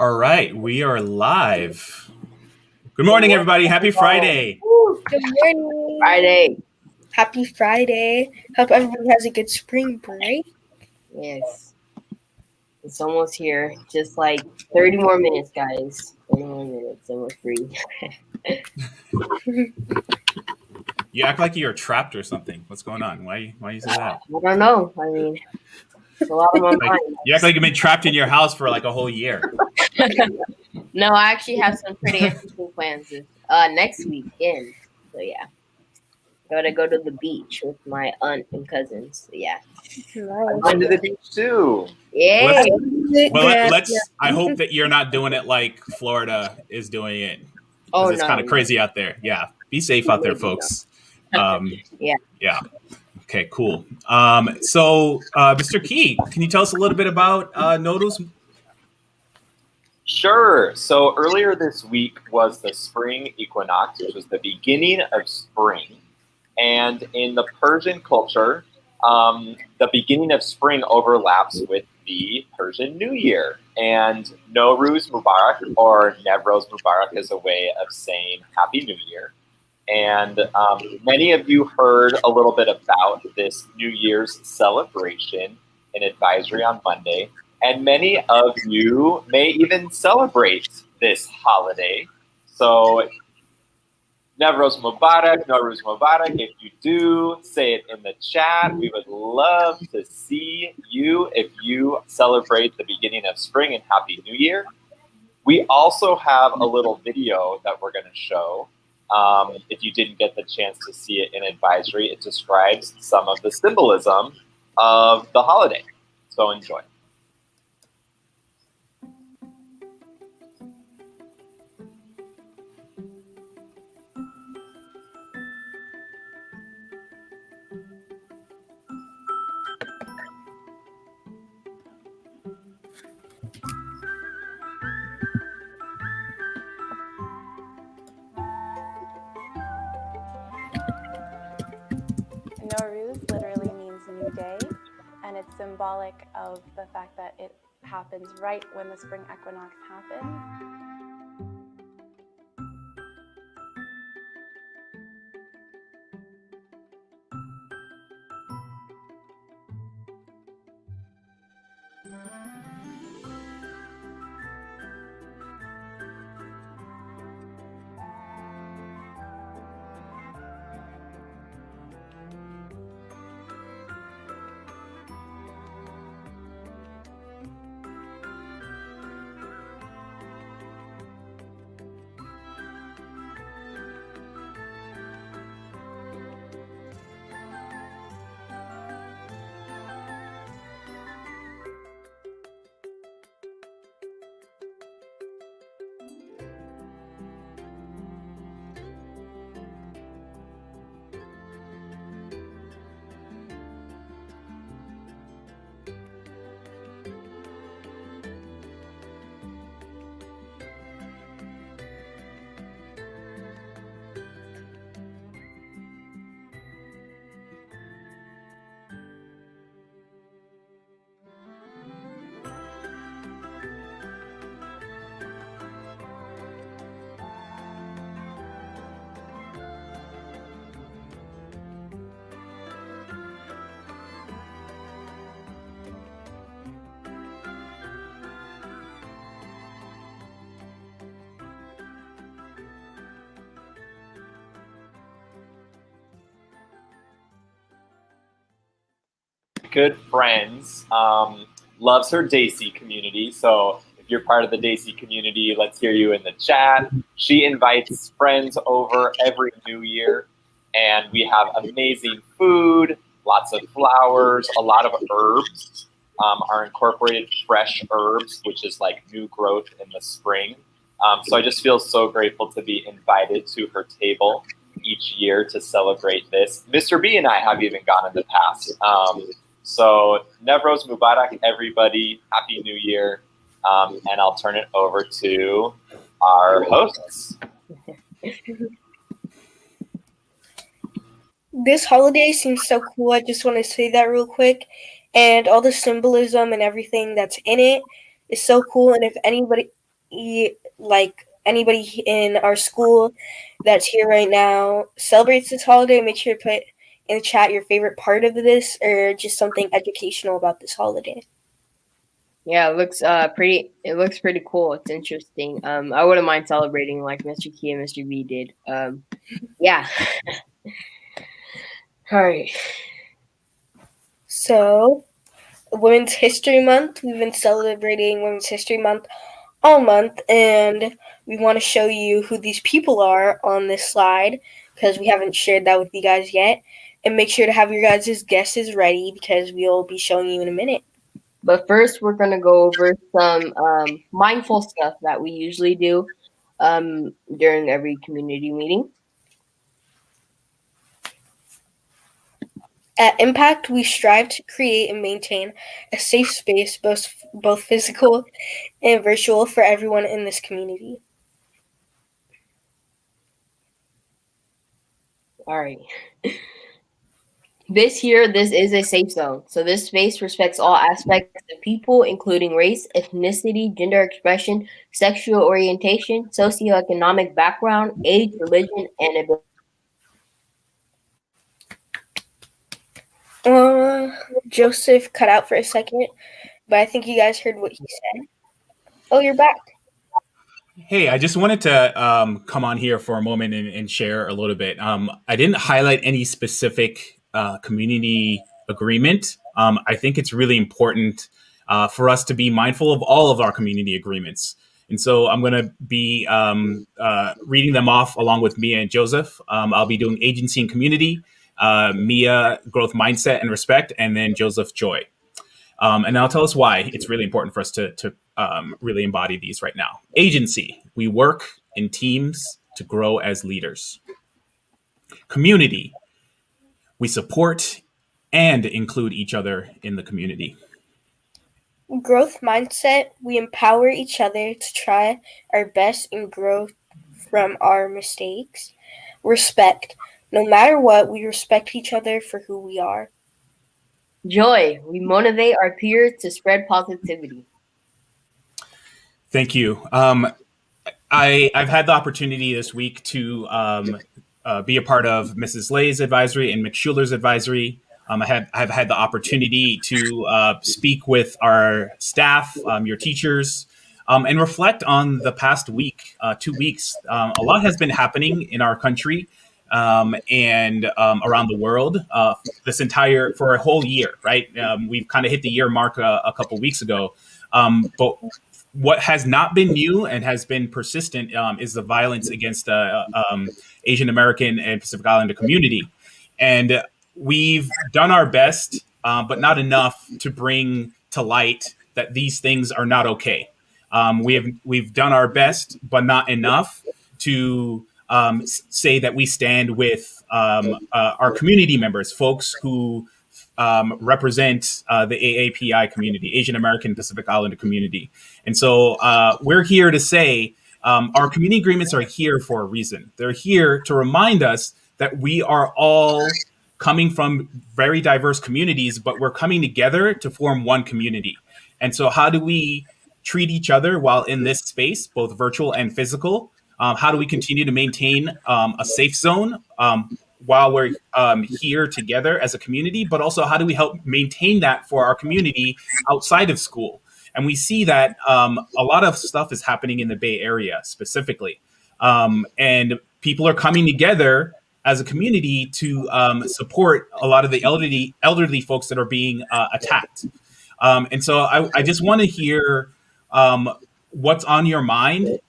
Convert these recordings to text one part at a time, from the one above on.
All right, we are live. Good morning, everybody. Happy Friday. Good morning. Friday. Happy Friday. Hope everyone has a good spring break. Yes. It's almost here. Just like 30 more minutes, guys. 30 more minutes and we're free. You act like you're trapped or something. What's going on? Why you say that? I don't know. I mean, it's a lot on my mind. You act like you've been trapped in your house for like a whole year. No, I actually have some pretty interesting plans next weekend. So yeah. Gotta go to the beach with my aunt and cousins. So, yeah. I'm going to the beach too. Yeah. Let's I hope that you're not doing it like Florida is doing it. Oh, it's kind of crazy out there. Yeah. Be safe out there, folks. Yeah. Okay, cool. So Mr. Key, can you tell us a little bit about Noodles? Sure. So earlier this week was the spring equinox, which was the beginning of spring. And in the Persian culture, the beginning of spring overlaps with the Persian New Year. And Nowruz Mubarak, or Newroz Mubarak, is a way of saying Happy New Year. And many of you heard a little bit about this New Year's celebration in advisory on Monday. And many of you may even celebrate this holiday. So Newroz Mubarak, Nowruz Mubarak. If you do, say it in the chat. We would love to see you if you celebrate the beginning of spring and Happy New Year. We also have a little video that we're going to show. If you didn't get the chance to see it in advisory, it describes some of the symbolism of the holiday. So enjoy. Nowruz literally means new day, and it's symbolic of the fact that it happens right when the spring equinox happens. Good friends, loves her Daisy community. So if you're part of the Daisy community, let's hear you in the chat. She invites friends over every New Year, and we have amazing food, lots of flowers, a lot of herbs. Are incorporated fresh herbs, which is like new growth in the spring. So I just feel so grateful to be invited to her table each year to celebrate this. Mr. B and I have even gone in the past. So Newroz Mubarak, everybody. Happy New Year. And I'll turn it over to our hosts. This holiday seems so cool. I just want to say that real quick. And all the symbolism and everything that's in it is so cool. And if anybody like anybody in our school that's here right now celebrates this holiday, make sure to put in the chat your favorite part of this or just something educational about this holiday. Yeah, it looks pretty. It looks pretty cool. It's interesting. I wouldn't mind celebrating like Mr. Key and Mr. V did. Yeah. All right. So, Women's History Month. We've been celebrating Women's History Month all month, and we want to show you who these people are on this slide because we haven't shared that with you guys yet. And make sure to have your guys' guesses ready because we'll be showing you in a minute. But first, we're gonna go over some mindful stuff that we usually do during every community meeting. At Impact, we strive to create and maintain a safe space, both physical and virtual, for everyone in this community. All right. This is a safe zone. So this space respects all aspects of people, including race, ethnicity, gender expression, sexual orientation, socioeconomic background, age, religion, and ability. Joseph cut out for a second, but I think you guys heard what he said. Oh, you're back. Hey, I just wanted to come on here for a moment and share a little bit. I didn't highlight any specific community agreement. I think it's really important for us to be mindful of all of our community agreements. And so I'm going to be reading them off along with Mia and Joseph. I'll be doing agency and community, Mia, growth mindset and respect, and then Joseph, joy. And I'll tell us why it's really important for us to really embody these right now. Agency. We work in teams to grow as leaders. Community. We support and include each other in the community. Growth mindset. We empower each other to try our best and grow from our mistakes. Respect. No matter what, we respect each other for who we are. Joy. We motivate our peers to spread positivity. Thank you. I've had the opportunity this week to be a part of Mrs. Lay's advisory and McSchuler's advisory. I've had the opportunity to speak with our staff, your teachers, and reflect on the past week, 2 weeks. A lot has been happening in our country and around the world for a whole year, right? We've kind of hit the year mark a couple weeks ago. But what has not been new and has been persistent is the violence against Asian American and Pacific Islander community. And we've done our best, but not enough to bring to light that these things are not okay. We've done our best, but not enough to say that we stand with our community members, folks who represent the AAPI community, Asian American Pacific Islander community. And so we're here to say our community agreements are here for a reason. They're here to remind us that we are all coming from very diverse communities, but we're coming together to form one community. And so how do we treat each other while in this space, both virtual and physical? How do we continue to maintain a safe zone while we're here together as a community, but also how do we help maintain that for our community outside of school? And we see that a lot of stuff is happening in the Bay Area specifically. And people are coming together as a community to support a lot of the elderly folks that are being attacked. And so I just want to hear what's on your mind.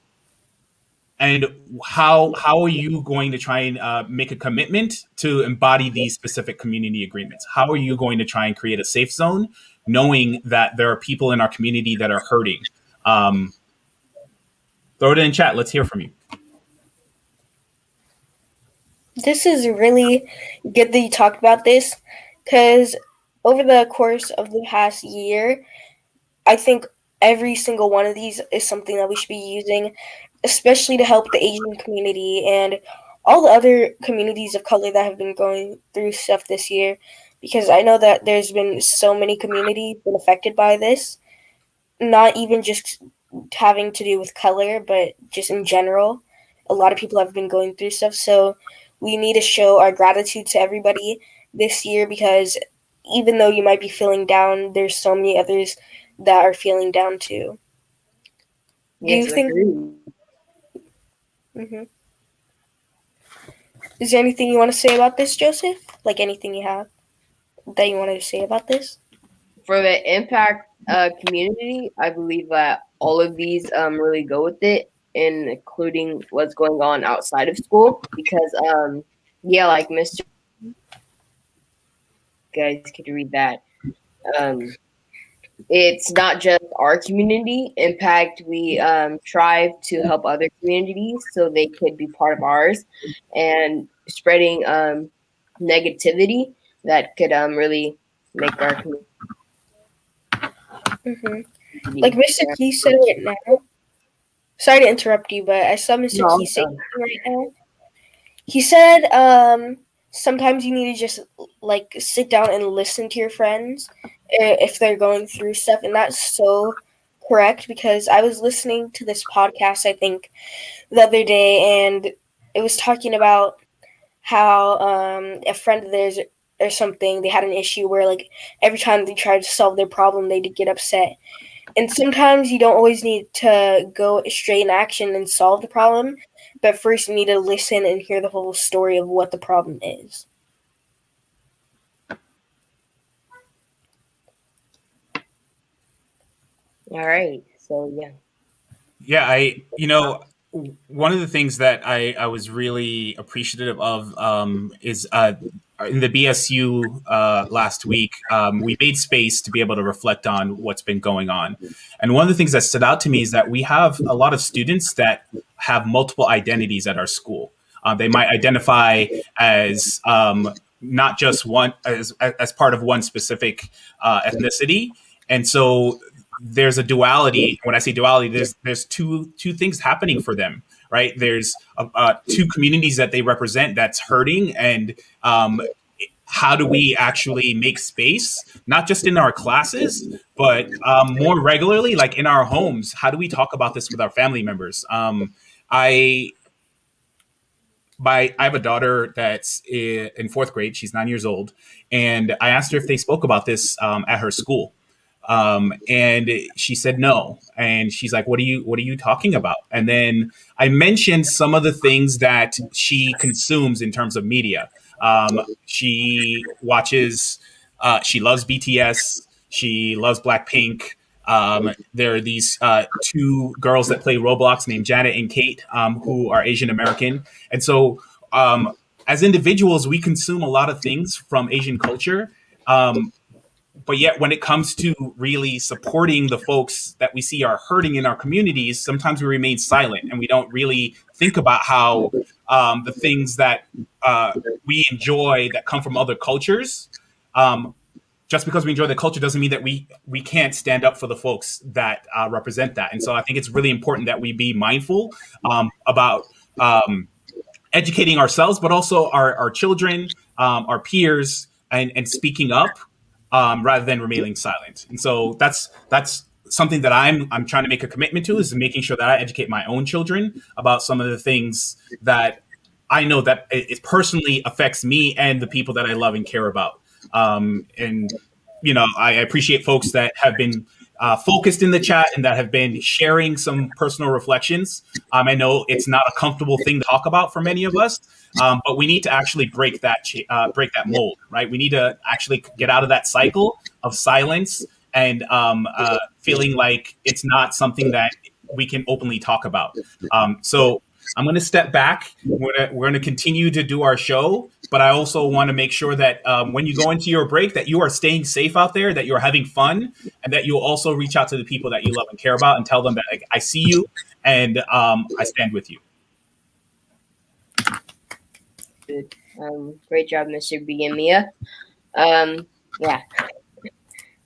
And how are you going to try and make a commitment to embody these specific community agreements? How are you going to try and create a safe zone, knowing that there are people in our community that are hurting? Throw it in chat. Let's hear from you. This is really good that you talked about this because over the course of the past year, I think every single one of these is something that we should be using, especially to help the Asian community and all the other communities of color that have been going through stuff this year, because I know that there's been so many communities been affected by this, not even just having to do with color, but just in general, a lot of people have been going through stuff. So we need to show our gratitude to everybody this year, because even though you might be feeling down, there's so many others that are feeling down too. Do Yes, you think? Mm-hmm. Is there anything you want to say about this, Joseph? Like anything you have that you wanted to say about this? For the impact community, I believe that all of these really go with it, including what's going on outside of school. Because yeah, like Mr. Guys, could you read that? It's not just our community. In fact, we strive to help other communities so they could be part of ours, and spreading negativity that could really make our community. Mm-hmm. Like Mr. Key said it now. Sorry to interrupt you, but I saw Mr. Key say right now. He said sometimes you need to just like sit down and listen to your friends if they're going through stuff, and that's so correct, because I was listening to this podcast, I think, the other day, and it was talking about how a friend of theirs or something, they had an issue where like every time they tried to solve their problem, they'd get upset. And sometimes you don't always need to go straight in action and solve the problem, but first you need to listen and hear the whole story of what the problem is. All right. So yeah. Yeah, one of the things that I was really appreciative of is in the BSU last week, we made space to be able to reflect on what's been going on. And one of the things that stood out to me is that we have a lot of students that have multiple identities at our school. They might identify as not just one, as part of one specific ethnicity. And so there's a duality. When I say duality, there's two things happening for them, right? There's two communities that they represent that's hurting, and how do we actually make space, not just in our classes, but more regularly, like in our homes? How do we talk about this with our family members? I have a daughter that's in fourth grade. She's 9 years old, and I asked her if they spoke about this at her school. And she said no. And she's like, what are you talking about? And then I mentioned some of the things that she consumes in terms of media. She watches, she loves BTS. She loves Blackpink. There are these two girls that play Roblox named Janet and Kate, who are Asian American. And so as individuals, we consume a lot of things from Asian culture. But yet when it comes to really supporting the folks that we see are hurting in our communities, sometimes we remain silent and we don't really think about how the things that we enjoy that come from other cultures, just because we enjoy the culture doesn't mean that we can't stand up for the folks that represent that. And so I think it's really important that we be mindful about educating ourselves, but also our children, our peers, and speaking up rather than remaining silent. And so that's something that I'm trying to make a commitment to, is making sure that I educate my own children about some of the things that I know that it personally affects me and the people that I love and care about. And I appreciate folks that have been focused in the chat and that have been sharing some personal reflections. I know it's not a comfortable thing to talk about for many of us, but we need to actually break that mold, right? We need to actually get out of that cycle of silence and feeling like it's not something that we can openly talk about. So I'm going to step back. We're going to continue to do our show, but I also want to make sure that when you go into your break, that you are staying safe out there, that you're having fun, and that you'll also reach out to the people that you love and care about and tell them that, like, I see you and I stand with you. Good. Great job, Mr. B and Mia. Yeah.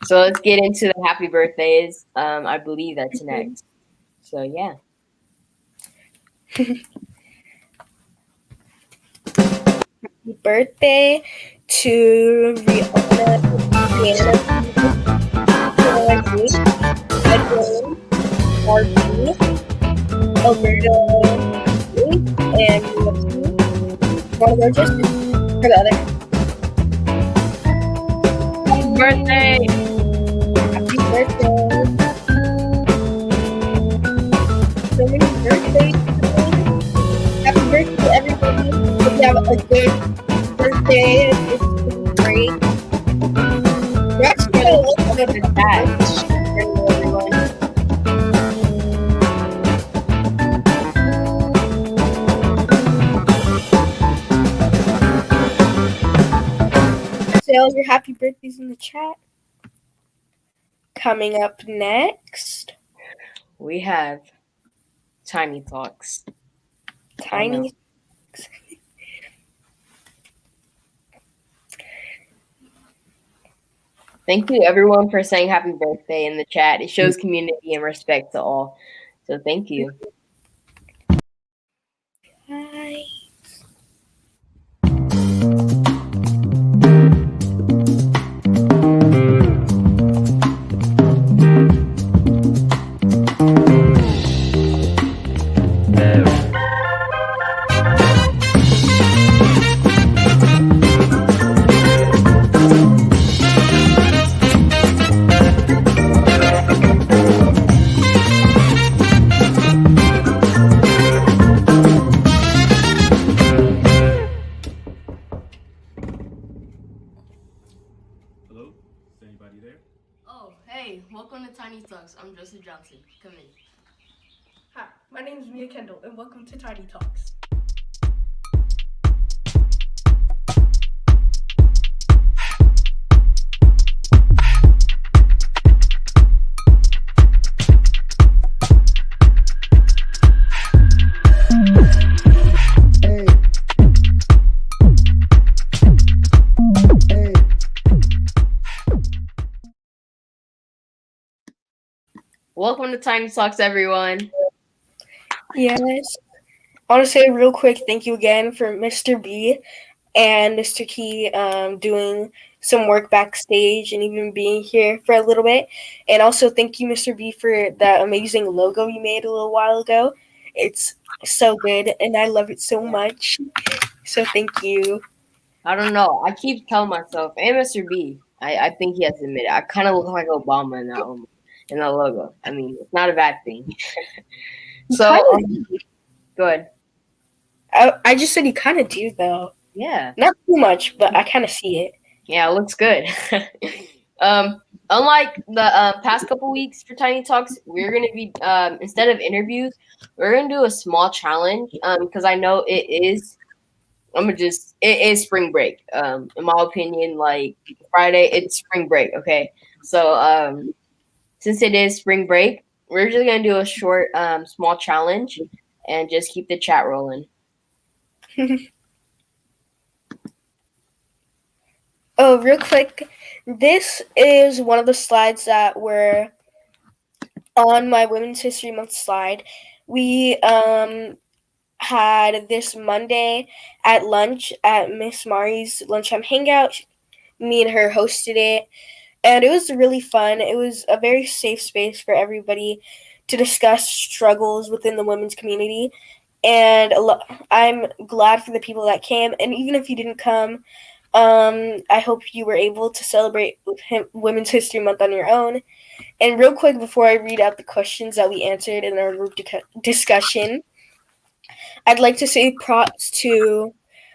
So let's get into the happy birthdays. I believe that's next. So yeah. Happy birthday to Rihanna. and want to go just for the other. Happy birthday! Happy birthday! So many birthdays today. Happy birthday, everybody! Hope you have a good birthday. It's great. We're actually gonna look at the chat. Everyone. Say all your happy birthdays in the chat. Coming up next, We have Tiny Talks. Tiny. Thank you, everyone, for saying happy birthday in the chat. It shows community and respect to all. So thank you. Hi. Hello? Is anybody there? Oh, hey, welcome to Tiny Talks. I'm Joseph Johnson. Come in. Hi, my name is Mia Kendall, and welcome to Tiny Talks. Welcome to Tiny Talks, everyone. Yes. I want to say real quick, thank you again for Mr. B and Mr. Key doing some work backstage and even being here for a little bit. And also thank you, Mr. B, for that amazing logo you made a little while ago. It's so good, and I love it so much. So thank you. I don't know. I keep telling myself, and Mr. B, I think he has to admit it. I kind of look like Obama in that one, in that logo. I mean, it's not a bad thing. So, go ahead. I just said you kind of do, though. Yeah. Not too much, but I kind of see it. Yeah, it looks good. Unlike the past couple weeks for Tiny Talks, we're gonna be instead of interviews, we're gonna do a small challenge. Because I know it is. It is spring break. In my opinion, like Friday, it's spring break. Okay, so since it is spring break, we're just gonna do a short small challenge and just keep the chat rolling. Oh, real quick, this is one of the slides that were on my Women's History Month slide. We had this Monday at lunch at Miss Mari's lunchtime hangout. Me and her hosted it, and it was really fun. It was a very safe space for everybody to discuss struggles within the women's community. And I'm glad for the people that came. And even if you didn't come, I hope you were able to celebrate Women's History Month on your own. And real quick, before I read out the questions that we answered in our group discussion, I'd like to say props to,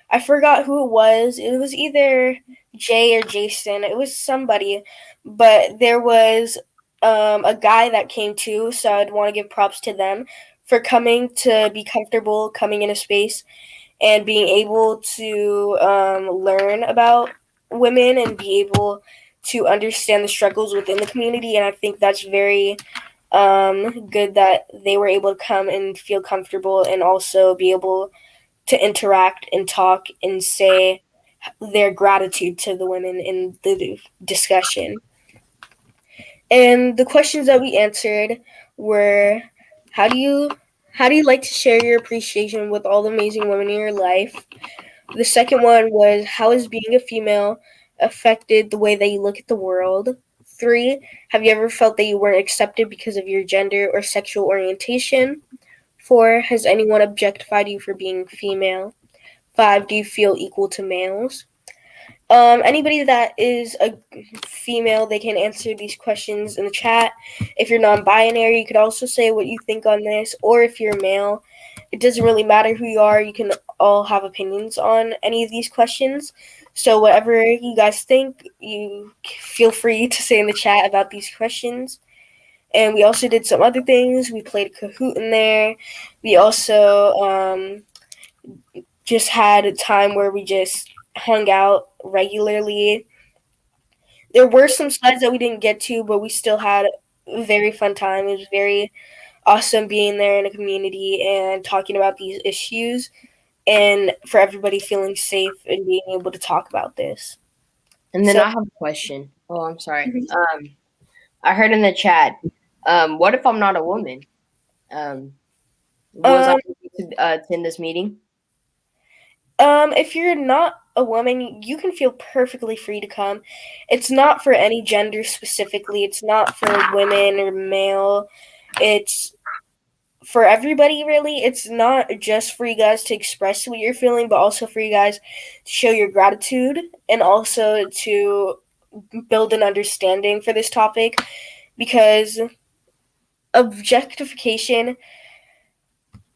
I forgot who it was. It was either Jay or Jason. It was somebody. But there was a guy that came too, so I'd want to give props to them for coming to be comfortable, coming in a space, and being able to learn about women and be able to understand the struggles within the community. And I think that's very good that they were able to come and feel comfortable and also be able to interact and talk and say their gratitude to the women in the discussion. And the questions that we answered were, how do you like to share your appreciation with all the amazing women in your life? The second one was, how has being a female affected the way that you look at the world? 3, have you ever felt that you weren't accepted because of your gender or sexual orientation? 4, has anyone objectified you for being female? 5, do you feel equal to males? Anybody that is a female, they can answer these questions in the chat. If you're non-binary, you could also say what you think on this. Or if you're male, it doesn't really matter who you are. You can all have opinions on any of these questions. So whatever you guys think, you feel free to say in the chat about these questions. And we also did some other things. We played Kahoot in there. We also just had a time where we just hung out regularly. There were some slides that we didn't get to, but we still had a very fun time. It was very awesome being there in a community and talking about these issues, and for everybody feeling safe and being able to talk about this. And then So- I have a question. Oh, I'm sorry. I heard in the chat, what if I'm not a woman? Was I able to attend this meeting? If you're not a woman, you can feel perfectly free to come. It's not for any gender specifically. It's not for women or male. It's for everybody, really. It's not just for you guys to express what you're feeling, but also for you guys to show your gratitude and also to build an understanding for this topic, because objectification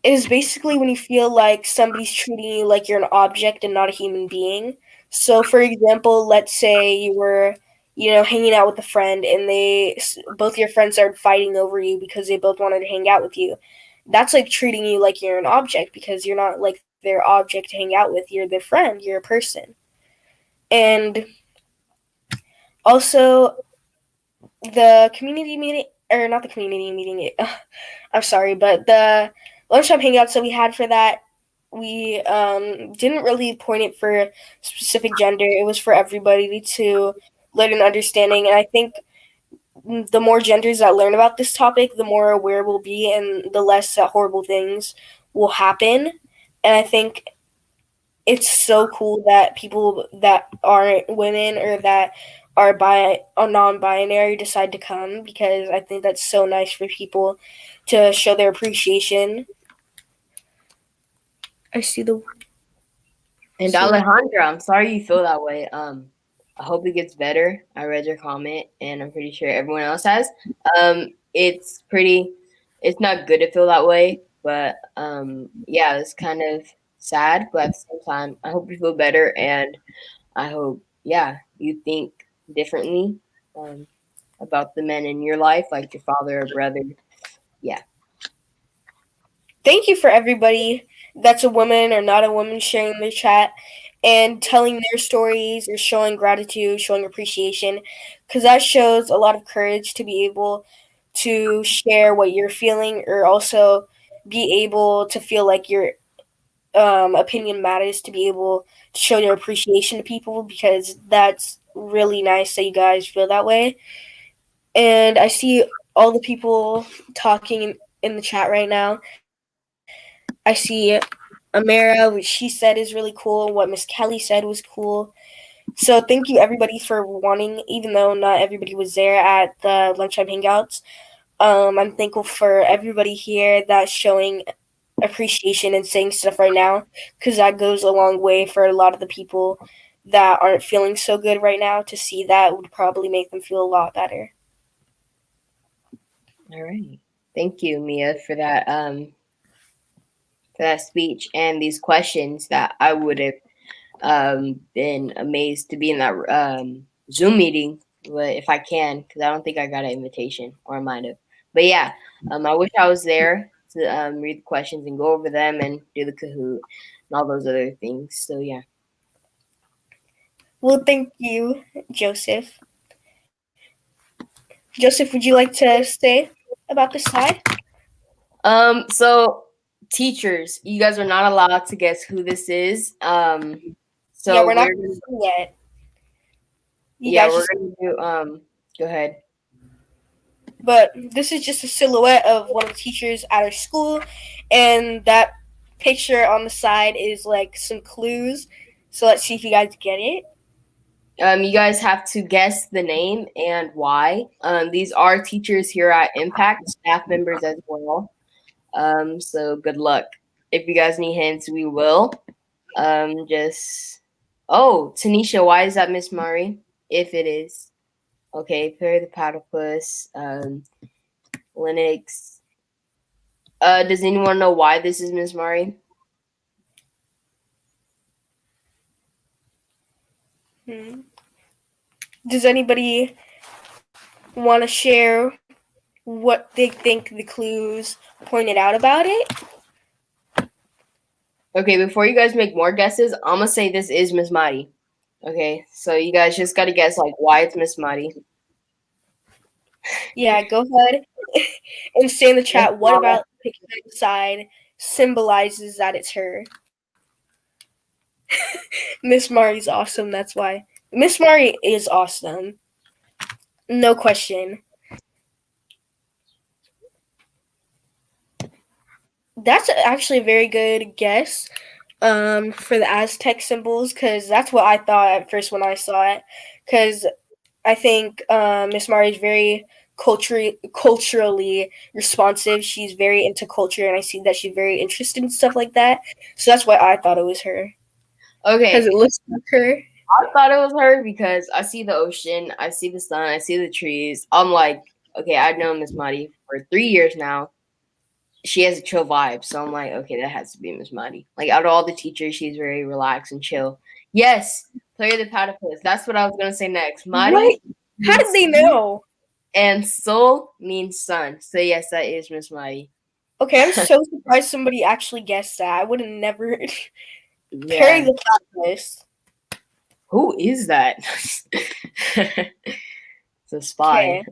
is basically when you feel like somebody's treating you like you're an object and not a human being. So, for example, let's say you were, hanging out with a friend, and both your friends started fighting over you because they both wanted to hang out with you. That's like treating you like you're an object, because you're not like their object to hang out with. You're their friend. You're a person. And also, the community meeting, or not the community meeting, I'm sorry, but the lunchtime hangouts that we had for that, we didn't really point it for a specific gender. It was for everybody to learn an understanding. And I think the more genders that learn about this topic, the more aware we'll be, and the less that horrible things will happen. And I think it's so cool that people that aren't women or that are non-binary decide to come, because I think that's so nice for people to show their appreciation. I see the. And Alejandra, I'm sorry you feel that way. I hope it gets better. I read your comment, and I'm pretty sure everyone else has. It's not good to feel that way, but yeah, it's kind of sad. But at the same time, I hope you feel better, and I hope, you think differently about the men in your life, like your father or brother. Yeah. Thank you for everybody that's a woman or not a woman sharing the chat and telling their stories or showing gratitude, showing appreciation, because that shows a lot of courage to be able to share what you're feeling, or also be able to feel like your opinion matters, to be able to show your appreciation to people, because that's really nice that you guys feel that way. And I see all the people talking in the chat right now. I see Amara, what she said is really cool. What Miss Kelly said was cool. So thank you everybody for wanting, even though not everybody was there at the lunchtime hangouts. I'm thankful for everybody here that's showing appreciation and saying stuff right now, because that goes a long way for a lot of the people that aren't feeling so good right now. To see that would probably make them feel a lot better. All right. Thank you, Mia, for that speech and these questions that I would have been amazed to be in that Zoom meeting, but if I can, because I don't think I got an invitation, or I might have. But yeah, I wish I was there to read the questions and go over them and do the Kahoot and all those other things. So yeah. Well, thank you, Joseph. Joseph, would you like to say about this slide? So teachers, you guys are not allowed to guess who this is. So yeah, we're not yet. We're gonna do. Go ahead. But this is just a silhouette of one of the teachers at our school, and that picture on the side is like some clues. So let's see if you guys get it. You guys have to guess the name and why. These are teachers here at Impact, staff members as well. So good luck. If you guys need hints, we will. Tanisha, why is that Miss Murray? If it is. Okay, Perry the Platypus, Linux. Does anyone know why this is Miss Murray? Does anybody want to share what they think the clues pointed out about it? Okay, before you guys make more guesses, I'm gonna say this is Miss Mighty. Okay, so you guys just gotta guess like why it's Miss Mighty. Yeah, go ahead and say in the chat what about the picture on the side symbolizes that it's her. Miss Mari's awesome, that's why. Miss Mari is awesome. No question. That's actually a very good guess for the Aztec symbols, because that's what I thought at first when I saw it. Because I think Miss Mari is very culturally responsive. She's very into culture, and I see that she's very interested in stuff like that. So that's why I thought it was her. Okay. Because it looks like her. I thought it was her because I see the ocean, I see the sun, I see the trees. I'm like, okay, I've known Miss Mighty for 3 years now. She has a chill vibe, so I'm like, okay, that has to be Miss Mighty. Like, out of all the teachers, she's very relaxed and chill. Yes, Player the Platypus. That's what I was gonna say next. Mighty. What? How did they know? And Sol means sun. So yes, that is Miss Mighty. Okay, I'm so surprised somebody actually guessed that. I would have never. Yeah. Perry the Platypus. Who is that? It's a spy. Okay.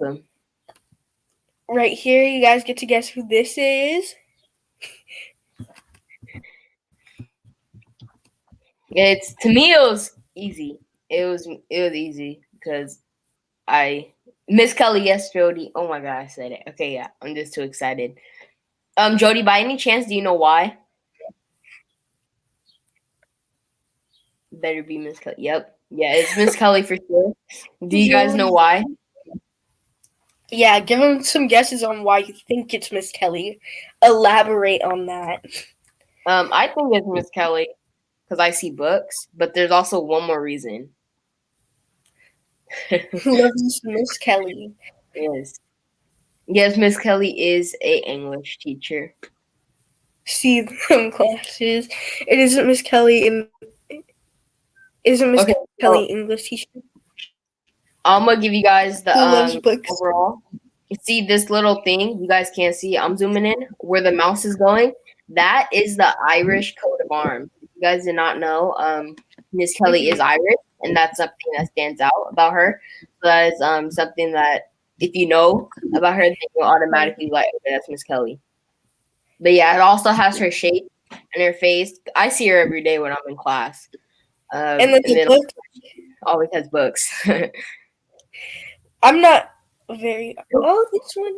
Awesome. Right here, you guys get to guess who this is. It's, to me, it was easy. It was easy because Miss Kelly, yes, Jody. Oh my god, I said it. Okay, yeah, I'm just too excited. Jody, by any chance, do you know why? Better be Miss Kelly. Yep. Yeah, it's Miss Kelly for sure. Do you guys know why? Yeah, give them some guesses on why you think it's Miss Kelly. Elaborate on that. I think it's Miss Kelly because I see books, but there's also one more reason. Loves Miss Kelly. Yes, Miss Kelly is a English teacher. See them classes. It isn't Miss Kelly Kelly English teacher? I'm gonna give you guys the loves books? Overall. You see this little thing? You guys can't see. I'm zooming in where the mouse is going. That is the Irish coat of arms. You guys did not know. Miss Kelly is Irish, and that's something that stands out about her. So that is something that if you know about her, then you'll automatically like, okay, that's Miss Kelly. But yeah, it also has her shape and her face. I see her every day when I'm in class. And then the book always has books. I'm not very. Oh, this one.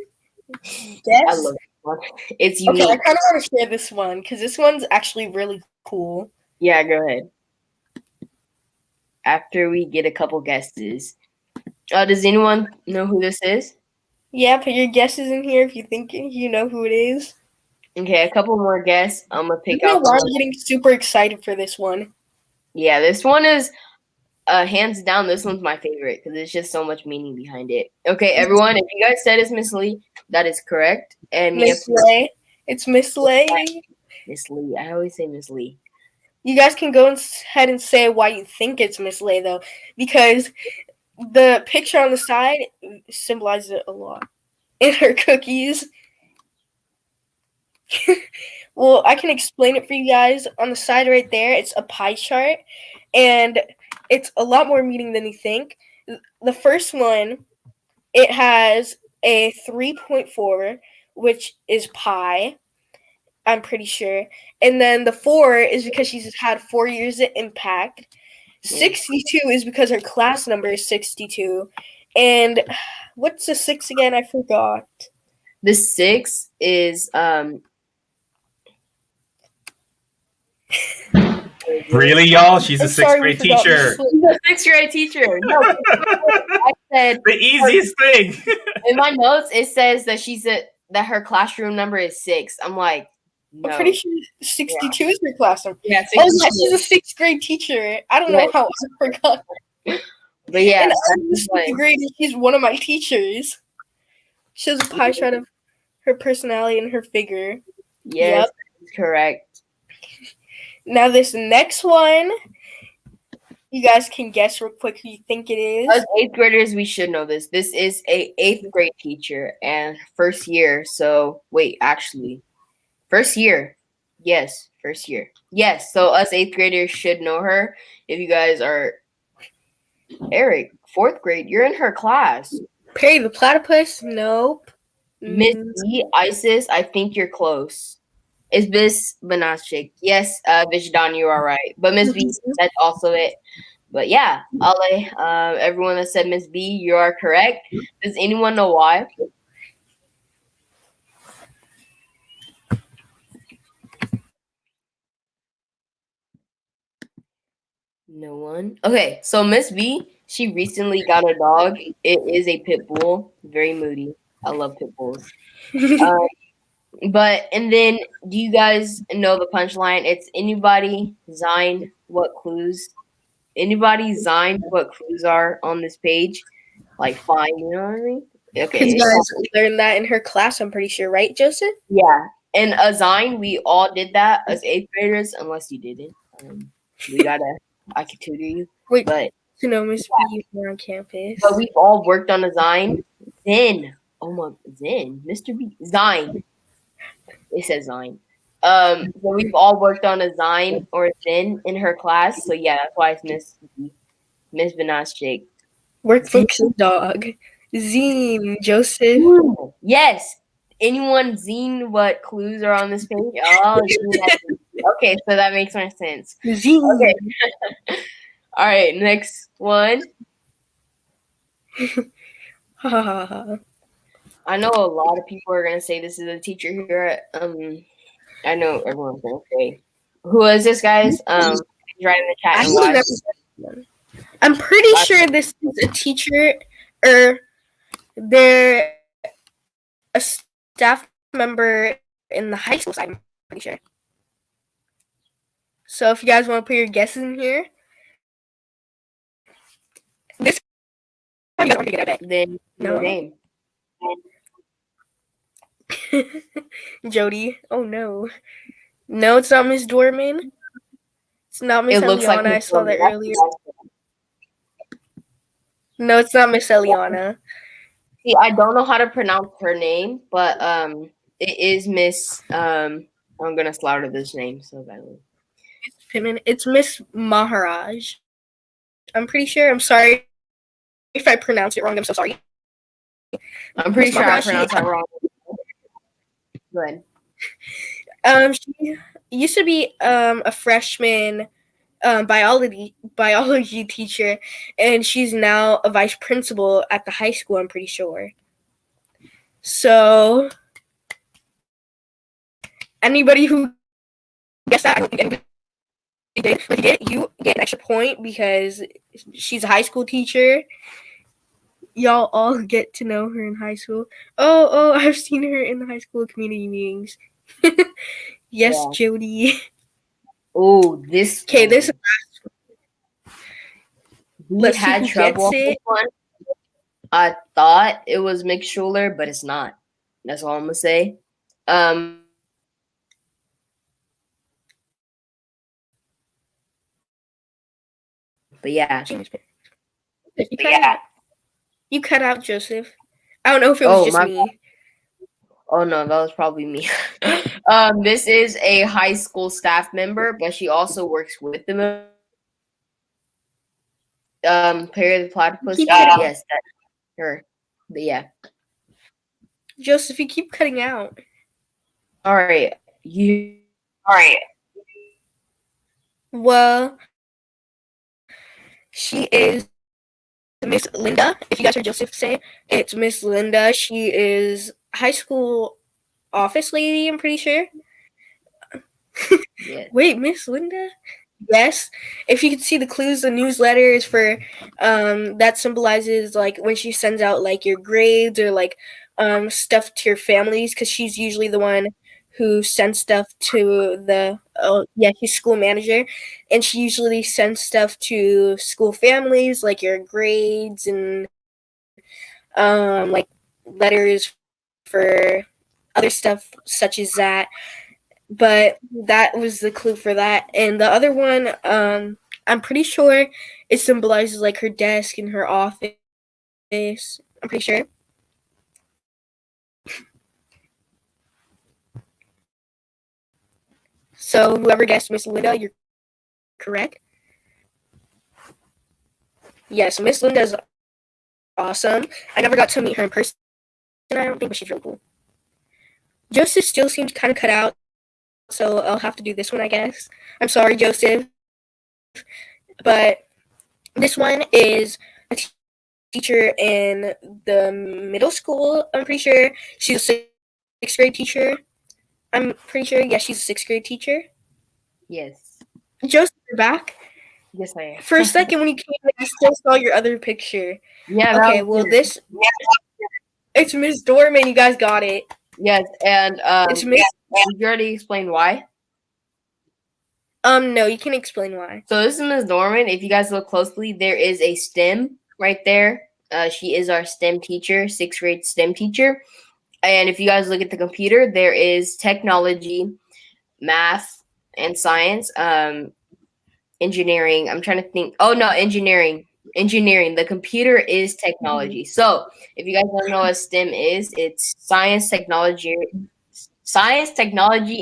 Yes. I love this one. It's unique. Okay, I kind of want to share this one because this one's actually really cool. Yeah, go ahead. After we get a couple guesses. Does anyone know who this is? Yeah, put your guesses in here if you think you know who it is. Okay, a couple more guesses. I'm gonna pick out. I'm getting super excited for this one. Yeah, this one is hands down. This one's my favorite because there's just so much meaning behind it. Okay, everyone, if you guys said it's Miss Lee, that is correct. And Miss Lay, it's Miss Lay. Miss Lee. I always say Miss Lee. You guys can go ahead and say why you think it's Miss Lay though, because the picture on the side symbolizes it a lot. In her cookies. Well, I can explain it for you guys. On the side right there, it's a pie chart, and it's a lot more meaning than you think. The first one, it has a 3.4, which is pi, I'm pretty sure. And then the 4 is because she's had 4 years at Impact. 62 is because her class number is 62. And what's the 6 again? I forgot. The 6 is Really, y'all? She's a sixth grade teacher. She's a sixth grade teacher. No, I said the easiest thing. In my notes, it says that she's a that her classroom number is 6. I'm like, no. I'm pretty sure 62 is her classroom. Yeah, Oh, 62. yeah, she's a 6th grade teacher. I don't Yeah. know how I forgot. But yeah, And that's I'm in the just like, 6th grade, and she's one of my teachers. She has a pie chart of her personality and her figure. yes, that's correct. Now this next one, you guys can guess real quick who you think it is. As 8th graders, we should know this. This is a 8th grade teacher and first year. So wait, actually, first year. Yes, first year. Yes, so us 8th graders should know her. If you guys are Eric, 4th grade, you're in her class. Perry the Platypus? Nope. Miss B, Isis, I think you're close. It's Miss Banashik. Yes, Vishdan, you are right. But Miss B, that's also it. But yeah, Ale, everyone that said Miss B, you are correct. Does anyone know why? No one. Okay, so Miss B, she recently got a dog. It is a pit bull, very moody. I love pit bulls. But and then, do you guys know the punchline? It's anybody Zine what clues? Anybody Zine what clues are on this page? Like fine, you know what I mean? Okay. You guys learned that in her class, I'm pretty sure, right, Joseph? Yeah. And a Zine, we all did that as 8th graders, unless you didn't. I could tutor you. Wait, But to know Miss B more on campus. But we've all worked on a Zine. Then, Mr. B, Zine. It says Zine. So we've all worked on a Zine or Zin in her class. So yeah, that's why it's Miss Banashik. Workbook's dog. Zine, Joseph. Ooh, yes. Anyone zine what clues are on this page? Oh, okay, so that makes more sense. Zine. Okay. All right, next one. I know a lot of people are gonna say this is a teacher here. I know everyone's gonna say, who is this, guys? Write in the chat and why. I'm pretty sure this is a teacher, or they're a staff member in the high school side. I'm pretty sure. So if you guys want to put your guesses in here, this you guys want to get it. Then no name. Jody. Oh no. No, it's not Miss Dorman. It's not Miss Eliana. Looks like I saw that earlier. No, it's not Miss Eliana. See, I don't know how to pronounce her name, but it is Miss I'm gonna slaughter this name so badly. It's Miss Maharaj. I'm pretty sure. I'm sorry if I pronounce it wrong. I'm so sorry. I'm pretty sure I pronounced that wrong. Go ahead. She used to be a freshman biology teacher, and she's now a vice principal at the high school, I'm pretty sure. So anybody who guessed that, I don't think anybody did. But you get an extra point because she's a high school teacher. Y'all all get to know her in high school. Oh, I've seen her in the high school community meetings. Yes, yeah. Jody. Oh, this. Okay, this. We had trouble. This one. I thought it was Mick Schuler, but it's not. That's all I'm gonna say. But yeah. You cut out, Joseph. I don't know if it was just me. Oh no, that was probably me. This is a high school staff member, but she also works with the Perry the Platypus. Yes, that's her. But yeah. Joseph, you keep cutting out. All right. Well, she is Miss Linda. If you guys heard Joseph say, it's Miss Linda. She is high school office lady, I'm pretty sure. Yeah. Wait, Miss Linda? Yes. If you could see the clues, the newsletter is for that symbolizes like when she sends out like your grades or like stuff to your families, because she's usually the one who sends stuff to she's school manager, and she usually sends stuff to school families, like your grades and like letters for other stuff such as that. But that was the clue for that. And the other one, I'm pretty sure it symbolizes like her desk and her office. I'm pretty sure. So whoever guessed Miss Linda, you're correct. Yes, Miss Linda is awesome. I never got to meet her in person, I don't think, but she's really cool. Joseph still seems kind of cut out, so I'll have to do this one, I guess. I'm sorry, Joseph. But this one is a teacher in the middle school, I'm pretty sure. She's a sixth grade teacher. I'm pretty sure, yeah, she's a sixth grade teacher. Yes. Joseph, you're back? Yes, I am. For a second when you came in, I still saw your other picture. Yeah. Okay, well, it's Miss Dorman. You guys got it. Yes, and It's Miss. did you already explain why? No, you can explain why. So this is Ms. Norman. If you guys look closely, there is a STEM right there. She is our STEM teacher, sixth grade STEM teacher. And if you guys look at the computer, there is technology, math, and science, engineering. I'm trying to think. Oh no, engineering. Engineering. The computer is technology. So if you guys don't know what STEM is, it's science, technology,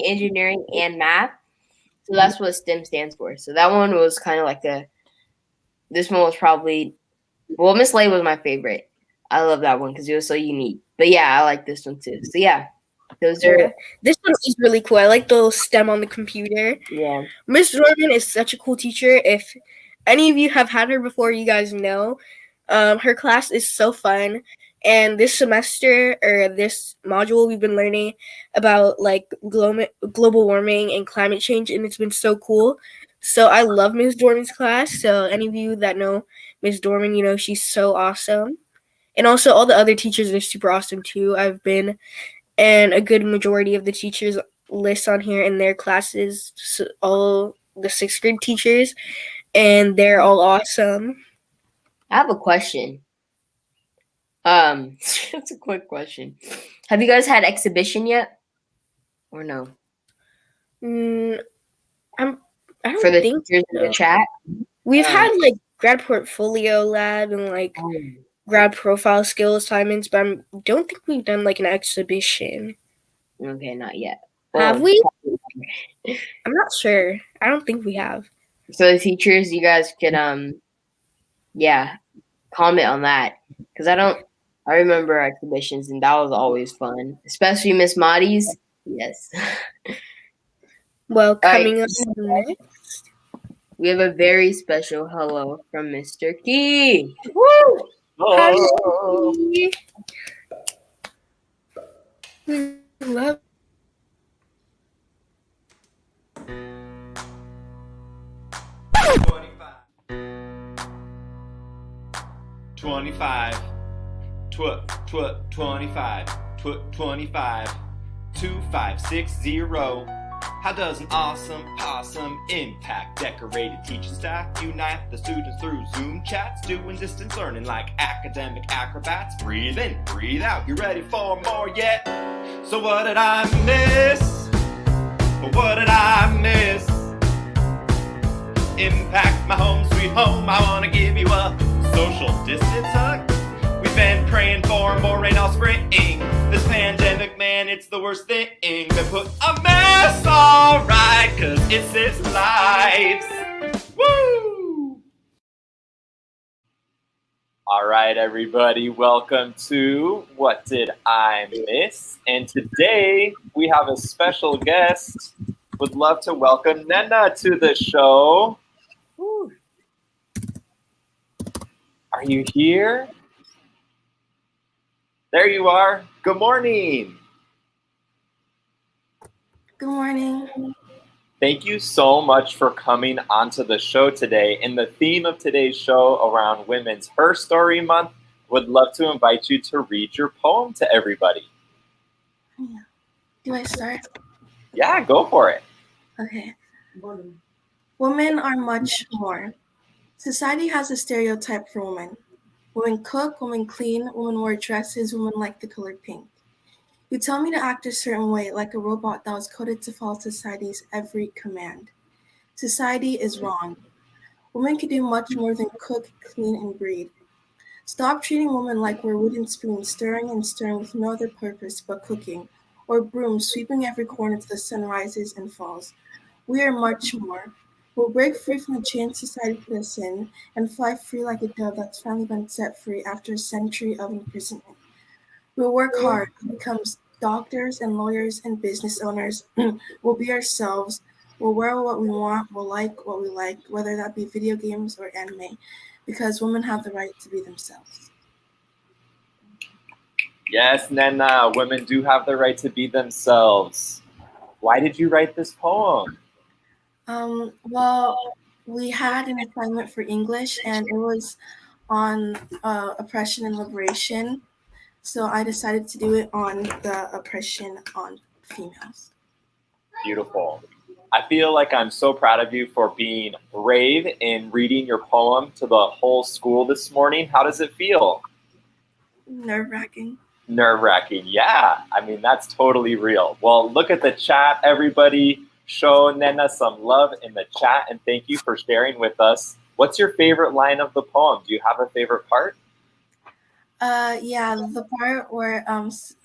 engineering, and math. So that's what STEM stands for. So that one was kind of like this one was probably, well, Miss Lay was my favorite. I love that one because it was so unique. But yeah, I like this one too. So yeah, those are. This one is really cool. I like the little stem on the computer. Yeah. Miss Norman is such a cool teacher. If any of you have had her before, you guys know. Her class is so fun. And this semester, or this module, we've been learning about like global warming and climate change, and it's been so cool. So I love Ms. Dorman's class. So any of you that know Ms. Dorman, you know she's so awesome. And also all the other teachers are super awesome too. I've been in a good majority of the teachers list on here in their classes, so all the sixth grade teachers, and they're all awesome. I have a question. It's a quick question. Have you guys had exhibition yet, or no? I don't For the think teachers in the chat, we've had like grad portfolio lab and like grad profile skill assignments, but I don't think we've done like an exhibition. Okay, not yet. Have we? I'm not sure. I don't think we have. So the teachers, you guys can comment on that, because I remember exhibitions and that was always fun, especially Miss Maddie's. Yes. Well, coming up next, we have a very special hello from Mr. Key. Woo! Oh. We love. $25, 2560. How does an awesome possum impact decorated teaching staff? Unite the students through Zoom chats, doing distance learning like academic acrobats. Breathe in, breathe out. You ready for more yet? So what did I miss? What did I miss? Impact my home, sweet home. I wanna give you a social distance hug. We've been praying for more rain all spring. This pandemic, man, it's the worst thing. They put a mess alright, cause it saves lives. Woo! All right, everybody, welcome to What Did I Miss? And today we have a special guest. Would love to welcome Nena to the show. Woo. Are you here? There you are. Good morning. Good morning. Thank you so much for coming onto the show today. And the theme of today's show around Women's Her Story Month would love to invite you to read your poem to everybody. Yeah. Do I start? Yeah, go for it. Okay. Women are much more. Society has a stereotype for women. Women cook, women clean, women wear dresses, women like the color pink. You tell me to act a certain way, like a robot that was coded to follow society's every command. Society is wrong. Women can do much more than cook, clean, and breed. Stop treating women like we're wooden spoons, stirring and stirring with no other purpose but cooking, or brooms sweeping every corner till the sun rises and falls. We are much more. We'll break free from the chains society put us in and fly free like a dove that's finally been set free after a century of imprisonment. We'll work hard, become doctors and lawyers and business owners. We'll be ourselves. We'll wear what we want. We'll like what we like, whether that be video games or anime, because women have the right to be themselves. Yes, Nena, women do have the right to be themselves. Why did you write this poem? Well, we had an assignment for English, and it was on oppression and liberation. So I decided to do it on the oppression on females. Beautiful. I feel like I'm so proud of you for being brave in reading your poem to the whole school this morning. How does it feel? Nerve-wracking. Nerve-wracking, yeah. I mean, that's totally real. Well, look at the chat, everybody. Show Nena some love in the chat, and thank you for sharing with us. What's your favorite line of the poem? Do you have a favorite part? Yeah, the part where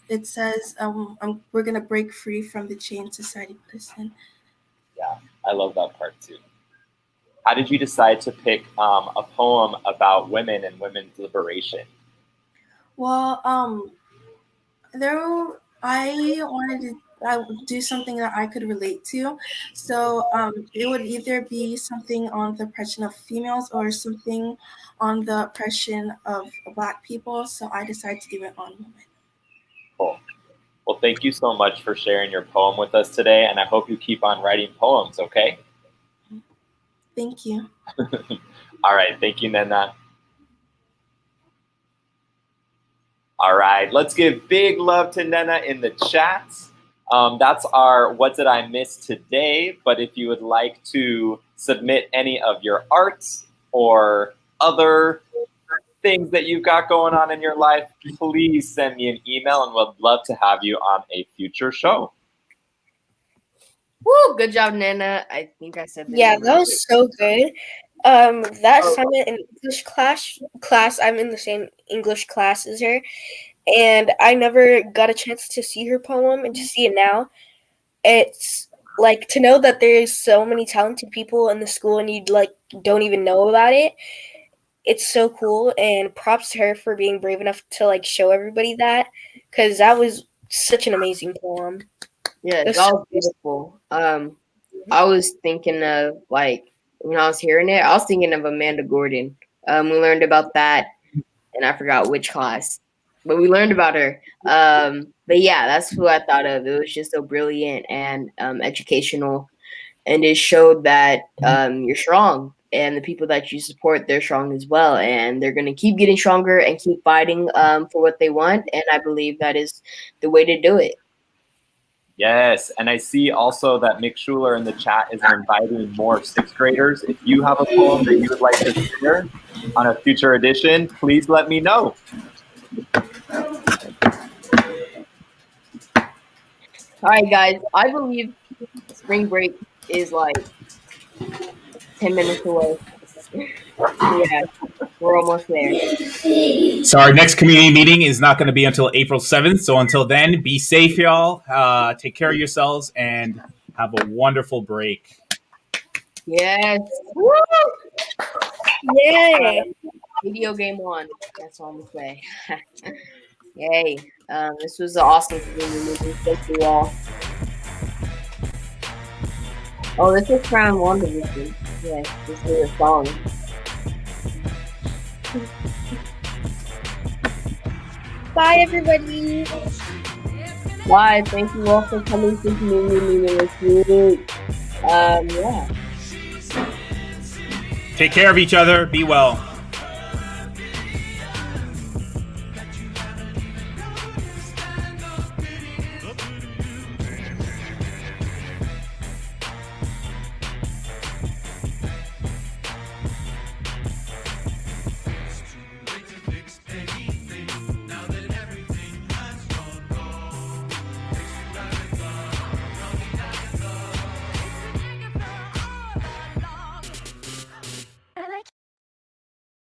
it says we're gonna break free from the chain society put us in. Yeah, I love that part too. How did you decide to pick a poem about women and women's liberation? Well, I wanted to do something that I could relate to. So it would either be something on the oppression of females or something on the oppression of Black people. So I decided to do it on women. Cool. Well, thank you so much for sharing your poem with us today, and I hope you keep on writing poems, okay? Thank you. All right. Thank you, Nena. All right. Let's give big love to Nena in the chats. That's our What Did I Miss Today? But if you would like to submit any of your arts or other things that you've got going on in your life, please send me an email and we'd love to have you on a future show. Woo! Good job, Nana. I think I said that. Yeah, that was so good. That assignment in English class, I'm in the same English class as her, and I never got a chance to see her poem, and to see it now, it's like to know that there's so many talented people in the school and you like don't even know about it. It's so cool, and props to her for being brave enough to like show everybody that, because that was such an amazing poem. Yeah, that was beautiful. I was thinking of, like, when I was hearing it, I was thinking of Amanda Gordon. We learned about that, and I forgot which class, but we learned about her. But yeah, that's who I thought of. It was just so brilliant and educational, and it showed that you're strong, and the people that you support, they're strong as well, and they're gonna keep getting stronger and keep fighting for what they want. And I believe that is the way to do it. Yes, and I see also that Mick Schuler in the chat is inviting more sixth graders. If you have a poem that you would like to share on a future edition, please let me know. All right, guys, I believe spring break is like 10 minutes away. Yeah, we're almost there. So our next community meeting is not going to be until April 7th. So until then, be safe, y'all. Take care of yourselves and have a wonderful break. Yes. Woo! Yay! Video game on. That's all I'm gonna say. Yay. This was an awesome community meeting. Thank you all. Oh, this is Crown One Division. Yes, this is a song. Bye, everybody. Bye. Thank you all for coming to community meeting with me. Yeah. Take care of each other. Be well.